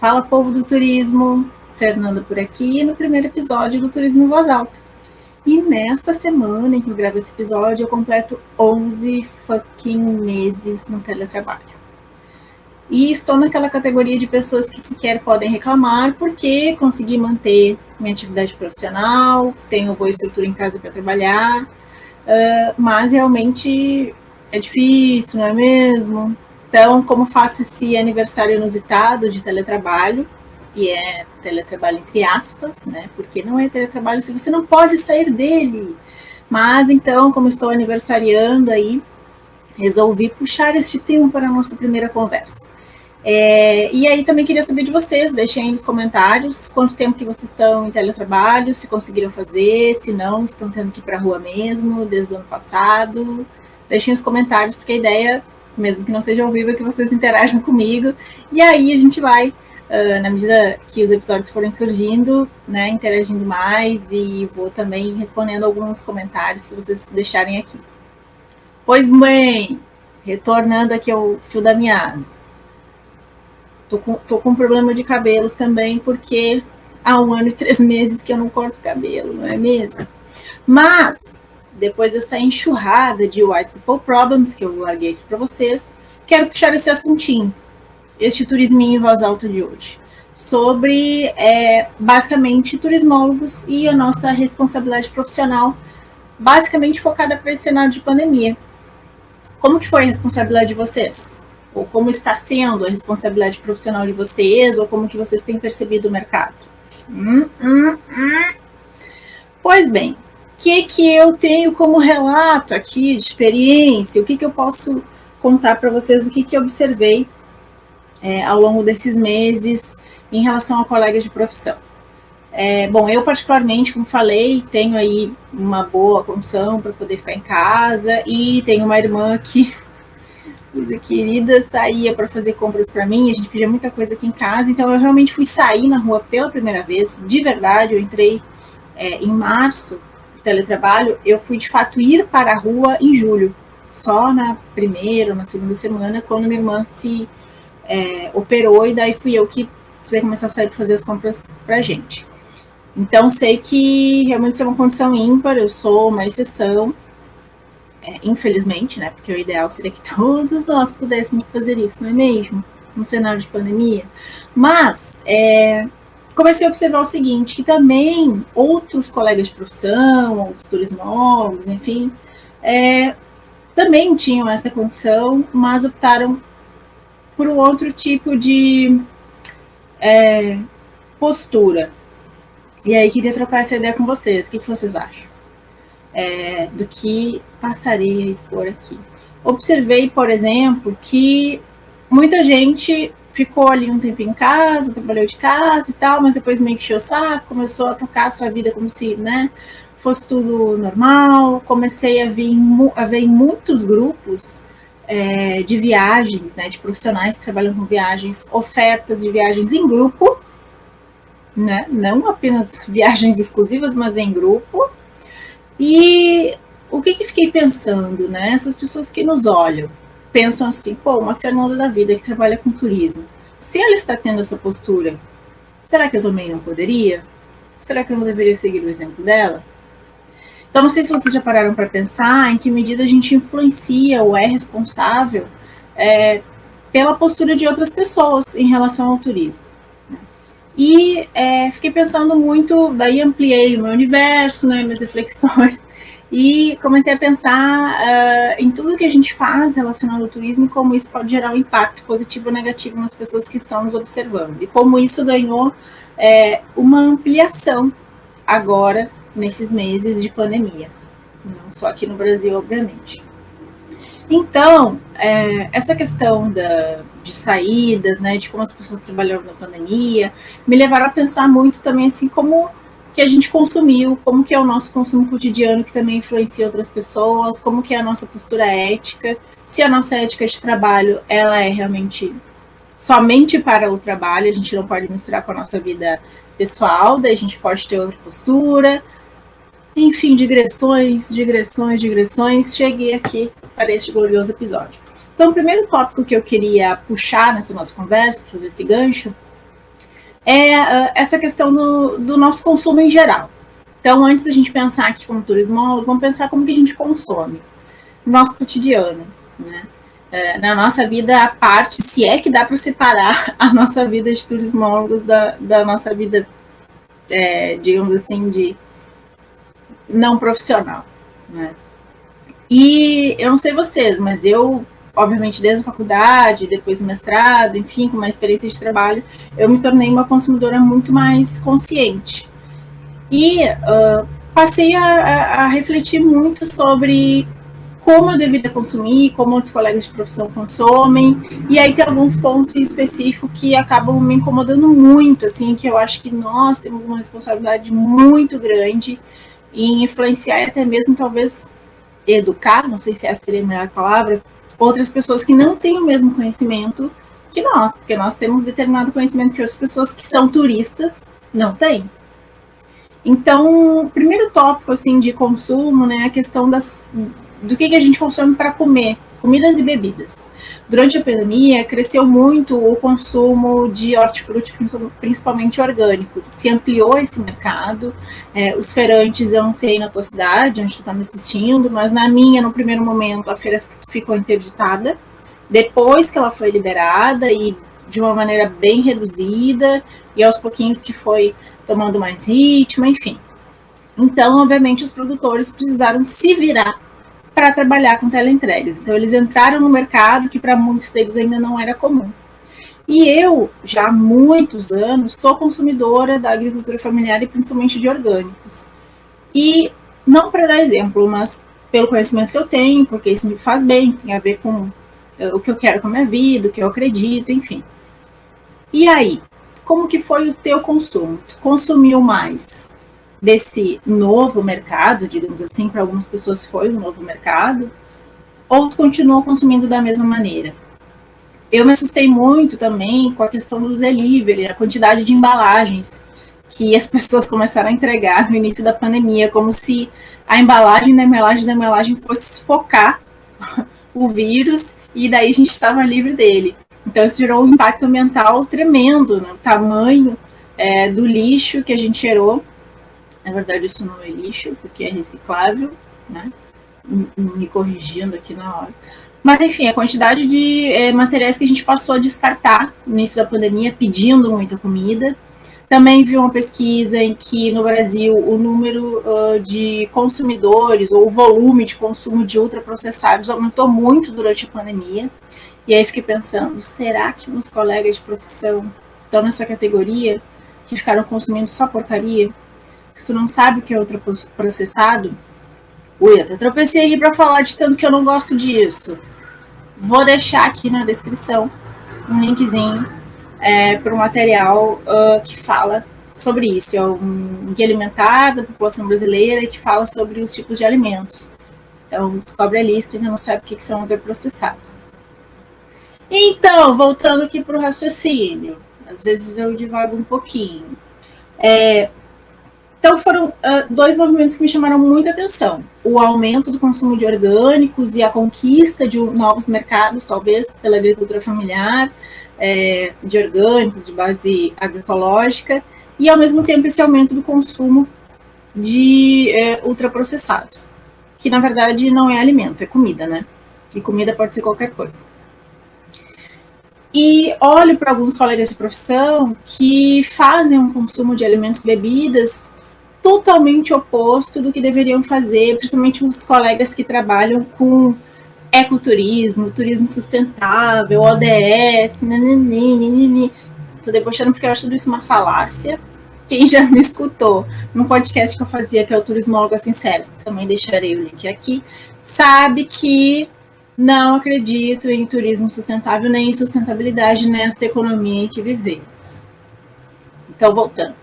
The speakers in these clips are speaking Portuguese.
Fala, povo do turismo, Fernanda por aqui, no primeiro episódio do Turismo em Voz Alta. E nesta semana em que eu gravo esse episódio, eu completo 11 fucking meses no teletrabalho. E estou naquela categoria de pessoas que sequer podem reclamar porque consegui manter minha atividade profissional, tenho boa estrutura em casa para trabalhar, mas realmente é difícil, não é mesmo? Então, como faço esse aniversário inusitado de teletrabalho, e é teletrabalho entre aspas, né? Porque não é teletrabalho se você não pode sair dele. Mas então, como estou aniversariando aí, resolvi puxar este tema para a nossa primeira conversa. E aí também queria saber de vocês, deixem aí nos comentários quanto tempo que vocês estão em teletrabalho, se conseguiram fazer, se não, estão tendo que ir para a rua mesmo, desde o ano passado. Deixem nos comentários, porque a ideia, mesmo que não seja ao vivo, é que vocês interajam comigo. E aí a gente vai, na medida que os episódios forem surgindo, né, interagindo mais, e vou também respondendo alguns comentários que vocês deixarem aqui. Pois bem, retornando aqui ao fio da meada. Tô com problema de cabelos também, porque há 1 ano e 3 meses que eu não corto cabelo, não é mesmo? Mas, depois dessa enxurrada de White People Problems que eu larguei aqui para vocês, quero puxar esse assuntinho, este turisminho em voz alta de hoje, sobre, basicamente, turismólogos e a nossa responsabilidade profissional, basicamente focada para esse cenário de pandemia. Como que foi a responsabilidade de vocês? Ou como está sendo a responsabilidade profissional de vocês, ou como que vocês têm percebido o mercado? Pois bem, o que eu tenho como relato aqui de experiência, o que eu posso contar para vocês, o que eu observei ao longo desses meses em relação a colegas de profissão. Bom, eu particularmente, como falei, tenho aí uma boa condição para poder ficar em casa e tenho uma irmã que, coisa querida, saía para fazer compras para mim, a gente pedia muita coisa aqui em casa, então eu realmente fui sair na rua pela primeira vez, de verdade, eu entrei em março, teletrabalho, eu fui de fato ir para a rua em julho, só na primeira ou na segunda semana, quando minha irmã se operou, e daí fui eu que precisei começar a sair para fazer as compras para a gente. Então, sei que realmente isso é uma condição ímpar, eu sou uma exceção, infelizmente, né, porque o ideal seria que todos nós pudéssemos fazer isso, não é mesmo? No cenário de pandemia. Mas, comecei a observar o seguinte, que também outros colegas de profissão, outros turismólogos, enfim, também tinham essa condição, mas optaram por um outro tipo de postura. E aí queria trocar essa ideia com vocês. O que vocês acham? Do que passarei a expor aqui. Observei, por exemplo, que muita gente ficou ali um tempo em casa, trabalhou de casa e tal, mas depois meio que encheu o saco, começou a tocar a sua vida como se, né, fosse tudo normal. Comecei a ver em muitos grupos de viagens, né, de profissionais que trabalham com viagens, ofertas de viagens em grupo, né, não apenas viagens exclusivas, mas em grupo. E o que fiquei pensando, né? Essas pessoas que nos olham, pensam assim, pô, uma Fernanda da vida que trabalha com turismo, se ela está tendo essa postura, será que eu também não poderia? Será que eu não deveria seguir o exemplo dela? Então, não sei se vocês já pararam para pensar em que medida a gente influencia ou é responsável pela postura de outras pessoas em relação ao turismo. E fiquei pensando muito, daí ampliei o meu universo, né, minhas reflexões, e comecei a pensar em tudo que a gente faz relacionado ao turismo e como isso pode gerar um impacto positivo ou negativo nas pessoas que estão nos observando. E como isso ganhou uma ampliação agora, nesses meses de pandemia. Não só aqui no Brasil, obviamente. Então, essa questão de saídas, né, de como as pessoas trabalharam na pandemia, me levaram a pensar muito também, assim, como que a gente consumiu, como que é o nosso consumo cotidiano, que também influencia outras pessoas, como que é a nossa postura ética, se a nossa ética de trabalho, ela é realmente somente para o trabalho, a gente não pode misturar com a nossa vida pessoal, daí a gente pode ter outra postura. Enfim, digressões, cheguei aqui para este glorioso episódio. Então, o primeiro tópico que eu queria puxar nessa nossa conversa, para fazer esse gancho, é essa questão do nosso consumo em geral. Então, antes da gente pensar aqui como turismólogo, vamos pensar como que a gente consome no nosso cotidiano, né? Na nossa vida à parte, se é que dá para separar a nossa vida de turismólogos da nossa vida, digamos assim, de não profissional, né? E eu não sei vocês, mas eu, obviamente, desde a faculdade, depois do mestrado, enfim, com uma experiência de trabalho, eu me tornei uma consumidora muito mais consciente. E passei a refletir muito sobre como eu deveria consumir, como outros colegas de profissão consomem, e aí tem alguns pontos em específico que acabam me incomodando muito, assim, que eu acho que nós temos uma responsabilidade muito grande em influenciar e até mesmo, talvez, educar, não sei se essa seria a melhor palavra, outras pessoas que não têm o mesmo conhecimento que nós, porque nós temos determinado conhecimento que outras pessoas que são turistas não têm. Então, o primeiro tópico assim de consumo, né, é a questão do que a gente consome para comer, comidas e bebidas. Durante a pandemia, cresceu muito o consumo de hortifruti, principalmente orgânicos. Se ampliou esse mercado. Os feirantes, eu não sei na tua cidade, onde tu está me assistindo, mas na minha, no primeiro momento, a feira ficou interditada. Depois que ela foi liberada e de uma maneira bem reduzida, e aos pouquinhos que foi tomando mais ritmo, enfim. Então, obviamente, os produtores precisaram se virar para trabalhar com teleentregas. Então, eles entraram no mercado que para muitos deles ainda não era comum. E eu, já há muitos anos, sou consumidora da agricultura familiar e principalmente de orgânicos. E não para dar exemplo, mas pelo conhecimento que eu tenho, porque isso me faz bem, tem a ver com o que eu quero com a minha vida, o que eu acredito, enfim. E aí, como que foi o teu consumo? Tu consumiu mais desse novo mercado, digamos assim, para algumas pessoas foi um novo mercado, ou tu continuou consumindo da mesma maneira? Eu me assustei muito também com a questão do delivery, a quantidade de embalagens que as pessoas começaram a entregar no início da pandemia, como se a embalagem da embalagem da embalagem fosse sufocar o vírus e daí a gente estava livre dele. Então isso gerou um impacto ambiental tremendo, né? O tamanho do lixo que a gente gerou. Na verdade, isso não é lixo, porque é reciclável, né? Me corrigindo aqui na hora. Mas, enfim, a quantidade de materiais que a gente passou a descartar no início da pandemia, pedindo muita comida. Também vi uma pesquisa em que, no Brasil, o número de consumidores, ou o volume de consumo de ultraprocessados aumentou muito durante a pandemia. E aí fiquei pensando, será que meus colegas de profissão estão nessa categoria, que ficaram consumindo só porcaria? Se tu não sabe o que é ultraprocessado, ui, até tropecei aqui para falar de tanto que eu não gosto disso. Vou deixar aqui na descrição um linkzinho para um material que fala sobre isso. É um guia alimentar da população brasileira que fala sobre os tipos de alimentos. Então, descobre a lista e ainda não sabe o que são ultraprocessados. Então, voltando aqui para o raciocínio. Às vezes eu divago um pouquinho. Então, foram dois movimentos que me chamaram muita atenção. O aumento do consumo de orgânicos e a conquista de novos mercados, talvez pela agricultura familiar, de orgânicos, de base agroecológica, e, ao mesmo tempo, esse aumento do consumo de ultraprocessados, que, na verdade, não é alimento, é comida, né? E comida pode ser qualquer coisa. E olho para alguns colegas de profissão que fazem um consumo de alimentos e bebidas totalmente oposto do que deveriam fazer, principalmente os colegas que trabalham com ecoturismo, turismo sustentável, ODS, nananini. Tô debochando porque eu acho tudo isso uma falácia. Quem já me escutou num podcast que eu fazia, que é o Turismóloga Sincera, também deixarei o link aqui, sabe que não acredito em turismo sustentável nem em sustentabilidade nesta economia em que vivemos. Então, voltando.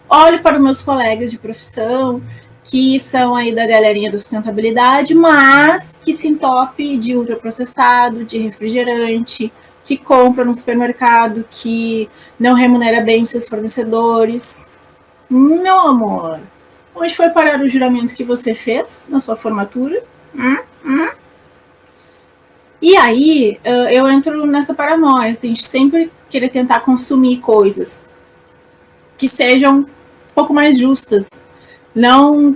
Olho para os meus colegas de profissão, que são aí da galerinha da sustentabilidade, mas que se entope de ultraprocessado, de refrigerante, que compra no supermercado, que não remunera bem os seus fornecedores. Meu amor, onde foi parar o juramento que você fez na sua formatura? E aí eu entro nessa paranoia, assim, de sempre querer tentar consumir coisas que sejam um pouco mais justas,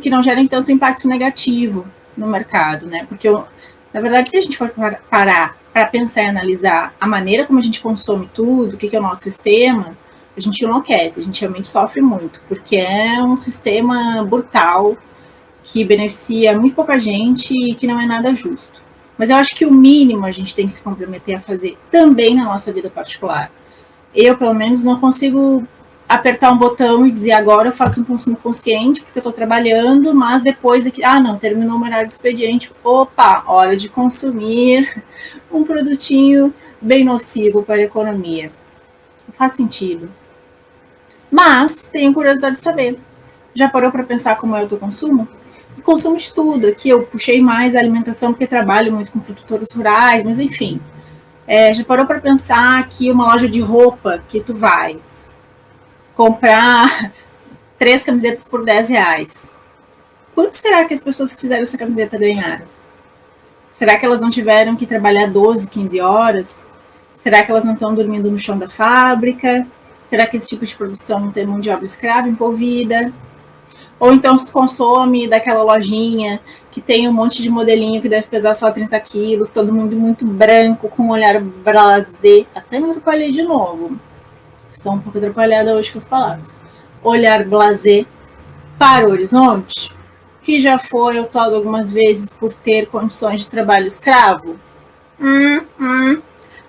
que não gerem tanto impacto negativo no mercado, né? Porque, na verdade, se a gente for parar para pensar e analisar a maneira como a gente consome tudo, o que é o nosso sistema, a gente enlouquece, a gente realmente sofre muito, porque é um sistema brutal que beneficia muito pouca gente e que não é nada justo. Mas eu acho que o mínimo a gente tem que se comprometer a fazer também na nossa vida particular. Eu, pelo menos, não consigo apertar um botão e dizer agora eu faço um consumo consciente porque eu estou trabalhando, mas depois aqui, não, terminou o horário de expediente, opa, hora de consumir um produtinho bem nocivo para a economia. Não faz sentido. Mas tenho curiosidade de saber. Já parou para pensar como é o teu consumo? Consumo de tudo. Aqui eu puxei mais a alimentação porque trabalho muito com produtores rurais, mas enfim. Já parou para pensar que uma loja de roupa que tu vai comprar 3 camisetas por R$10. Quanto será que as pessoas que fizeram essa camiseta ganharam? Será que elas não tiveram que trabalhar 12, 15 horas? Será que elas não estão dormindo no chão da fábrica? Será que esse tipo de produção não tem mão de obra escrava envolvida? Ou então se tu consome daquela lojinha que tem um monte de modelinho que deve pesar só 30 quilos, todo mundo muito branco, com um olhar blasé. Até me atrapalhei de novo. Estou um pouco atrapalhada hoje com as palavras. Olhar blasé para o horizonte, que já foi autado algumas vezes por ter condições de trabalho escravo.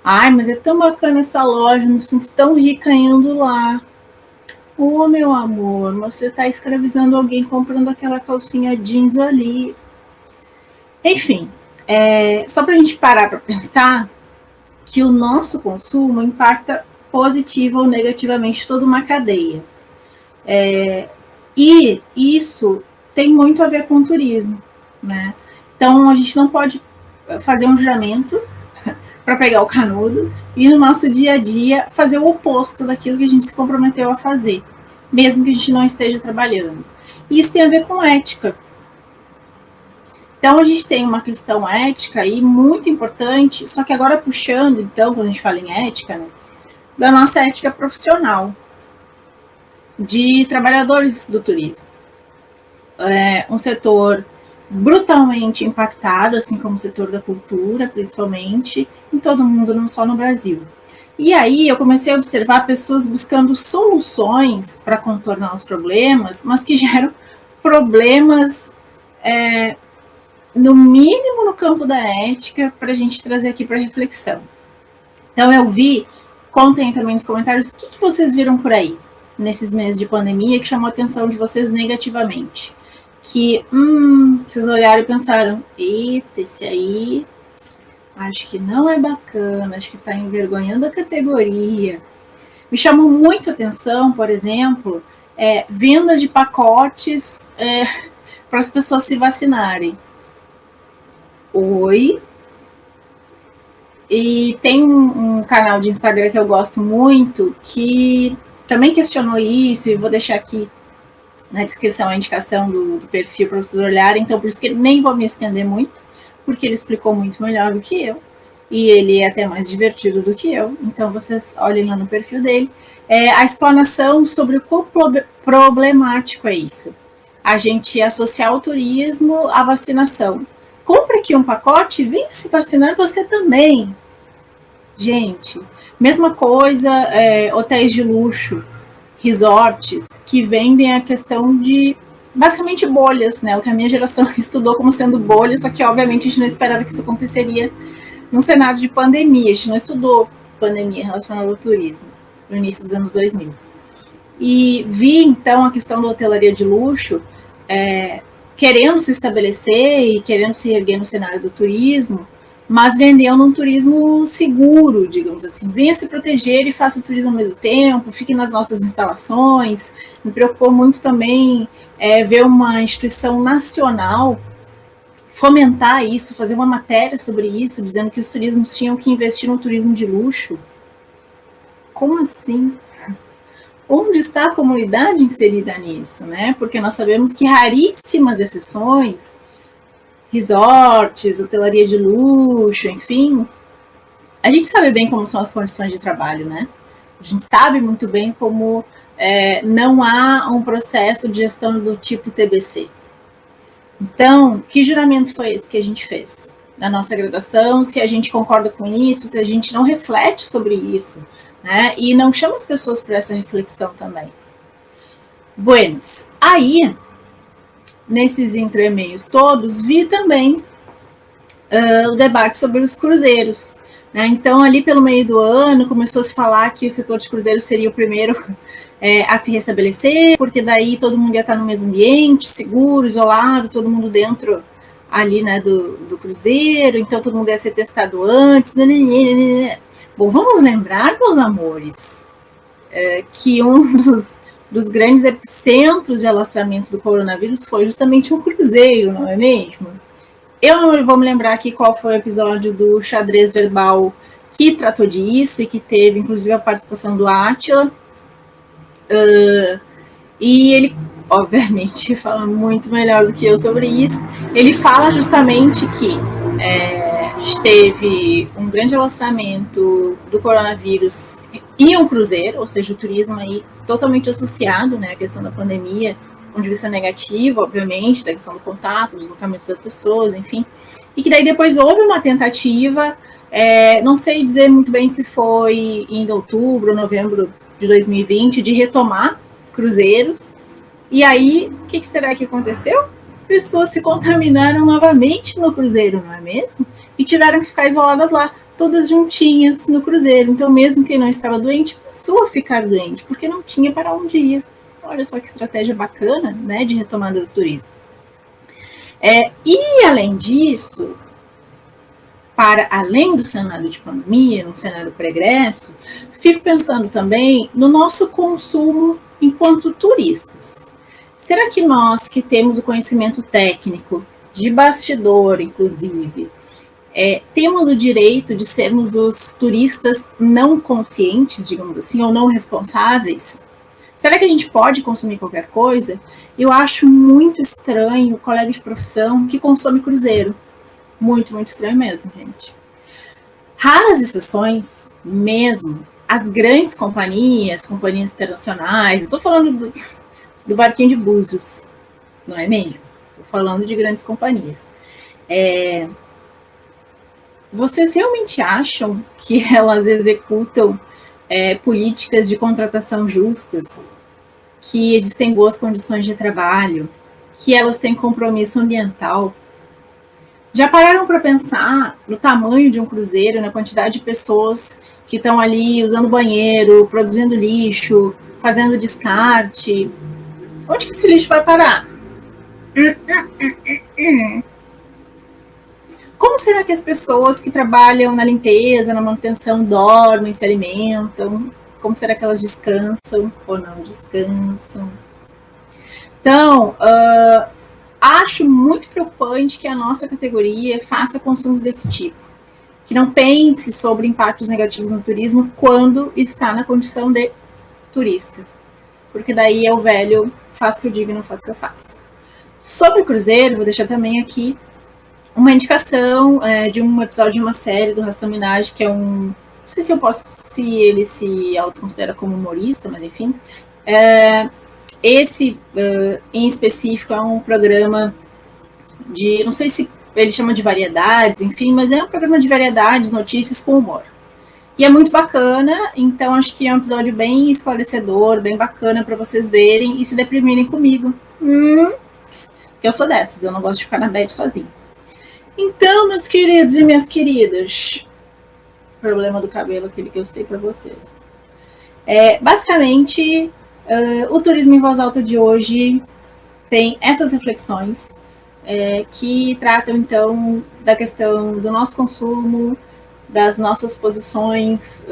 Ai, mas é tão bacana essa loja, me sinto tão rica indo lá. Meu amor, você está escravizando alguém comprando aquela calcinha jeans ali. Enfim, só para a gente parar para pensar que o nosso consumo impacta positiva ou negativamente toda uma cadeia. E isso tem muito a ver com o turismo, né? Então, a gente não pode fazer um juramento para pegar o canudo e no nosso dia a dia fazer o oposto daquilo que a gente se comprometeu a fazer, mesmo que a gente não esteja trabalhando. E isso tem a ver com ética. Então, a gente tem uma questão ética aí muito importante, só que agora puxando, então, quando a gente fala em ética, né, da nossa ética profissional, de trabalhadores do turismo. Um setor brutalmente impactado, assim como o setor da cultura, principalmente, em todo mundo, não só no Brasil. E aí eu comecei a observar pessoas buscando soluções para contornar os problemas, mas que geram problemas, no mínimo no campo da ética, para a gente trazer aqui para reflexão. Então eu vi, contem também nos comentários, o que vocês viram por aí, nesses meses de pandemia, que chamou a atenção de vocês negativamente. Que, vocês olharam e pensaram, eita, esse aí, acho que não é bacana, acho que está envergonhando a categoria. Me chamou muito a atenção, por exemplo, venda de pacotes para as pessoas se vacinarem. Oi? E tem um canal de Instagram que eu gosto muito, que também questionou isso, e vou deixar aqui na descrição a indicação do perfil para vocês olharem, então por isso que nem vou me estender muito, porque ele explicou muito melhor do que eu, e ele é até mais divertido do que eu, então vocês olhem lá no perfil dele. A explanação sobre o quão problemático é isso. A gente associar o turismo à vacinação. Compre aqui um pacote e venha se vacinar você também. Gente, mesma coisa, hotéis de luxo, resorts, que vendem a questão de, basicamente, bolhas, né? O que a minha geração estudou como sendo bolhas, só que, obviamente, a gente não esperava que isso aconteceria num cenário de pandemia. A gente não estudou pandemia relacionada ao turismo no início dos anos 2000. E vi, então, a questão da hotelaria de luxo querendo se estabelecer e querendo se erguer no cenário do turismo, mas vendendo um turismo seguro, digamos assim. Venha se proteger e faça turismo ao mesmo tempo, fique nas nossas instalações. Me preocupou muito também ver uma instituição nacional fomentar isso, fazer uma matéria sobre isso, dizendo que os turismos tinham que investir no turismo de luxo. Como assim? Onde está a comunidade inserida nisso, né? Porque nós sabemos que raríssimas exceções, resorts, hotelaria de luxo, enfim, a gente sabe bem como são as condições de trabalho, né? A gente sabe muito bem como não há um processo de gestão do tipo TBC. Então, que juramento foi esse que a gente fez na nossa graduação? Se a gente concorda com isso, se a gente não reflete sobre isso, né? E não chama as pessoas para essa reflexão também. Buenos. Aí, nesses entremeios todos, vi também o debate sobre os cruzeiros. Né? Então, ali pelo meio do ano, começou a se falar que o setor de cruzeiros seria o primeiro a se restabelecer, porque daí todo mundo ia estar no mesmo ambiente, seguro, isolado, todo mundo dentro ali, né, do cruzeiro, então todo mundo ia ser testado antes. Bom, vamos lembrar, meus amores, que um dos grandes epicentros de alastramento do coronavírus foi justamente um cruzeiro, não é mesmo? Eu não vou me lembrar aqui qual foi o episódio do xadrez verbal que tratou disso e que teve, inclusive, a participação do Átila. E ele, obviamente, fala muito melhor do que eu sobre isso. Ele fala justamente que teve um grande alastramento do coronavírus e um cruzeiro, ou seja, o turismo aí totalmente associado, né, à questão da pandemia, do ponto de vista negativo, obviamente, da questão do contato, do deslocamento das pessoas, enfim. E que daí depois houve uma tentativa, não sei dizer muito bem se foi em outubro, novembro de 2020, de retomar cruzeiros. E aí, o que será que aconteceu? Pessoas se contaminaram novamente no cruzeiro, não é mesmo? E tiveram que ficar isoladas lá, todas juntinhas no cruzeiro. Então, mesmo quem não estava doente, passou a ficar doente, porque não tinha para onde ir. Olha só que estratégia bacana, né, de retomada do turismo. E, além disso, para além do cenário de pandemia, no cenário pregresso, fico pensando também no nosso consumo enquanto turistas. Será que nós que temos o conhecimento técnico, de bastidor, inclusive, temos o direito de sermos os turistas não conscientes, digamos assim, ou não responsáveis? Será que a gente pode consumir qualquer coisa? Eu acho muito estranho o colega de profissão que consome cruzeiro. Muito, muito estranho mesmo, gente. Raras exceções, mesmo, as grandes companhias internacionais, estou falando do barquinho de Búzios, não é mesmo? Estou falando de grandes companhias. Vocês realmente acham que elas executam políticas de contratação justas, que existem boas condições de trabalho, que elas têm compromisso ambiental? Já pararam para pensar no tamanho de um cruzeiro, na quantidade de pessoas que estão ali usando banheiro, produzindo lixo, fazendo descarte? Onde que esse lixo vai parar? Como será que as pessoas que trabalham na limpeza, na manutenção, dormem, se alimentam? Como será que elas descansam ou não descansam? Então, acho muito preocupante que a nossa categoria faça consumos desse tipo, que não pense sobre impactos negativos no turismo quando está na condição de turista, porque daí é o velho, faz o que eu digo e não faz o que eu faço. Sobre o cruzeiro, vou deixar também aqui uma indicação de um episódio de uma série do Hasan Minhaj, que é não sei se ele se autoconsidera como humorista, mas enfim. Esse, em específico, é um programa de, não sei se ele chama de variedades, enfim, mas é um programa de variedades, notícias com humor. E é muito bacana, então acho que é um episódio bem esclarecedor, bem bacana para vocês verem e se deprimirem comigo. Eu sou dessas, eu não gosto de ficar na bed sozinha. Então, meus queridos e minhas queridas, problema do cabelo, aquele que eu citei para vocês. Basicamente, o turismo em voz alta de hoje tem essas reflexões que tratam, então, da questão do nosso consumo, das nossas posições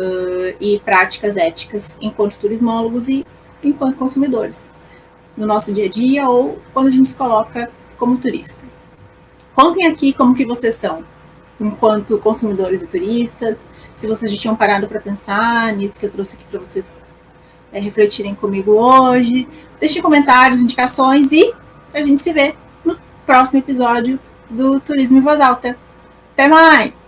e práticas éticas enquanto turismólogos e enquanto consumidores, no nosso dia a dia ou quando a gente se coloca como turista. Contem aqui como que vocês são, enquanto consumidores e turistas, se vocês já tinham parado para pensar nisso que eu trouxe aqui para vocês refletirem comigo hoje. Deixem comentários, indicações e a gente se vê no próximo episódio do Turismo em Voz Alta. Até mais!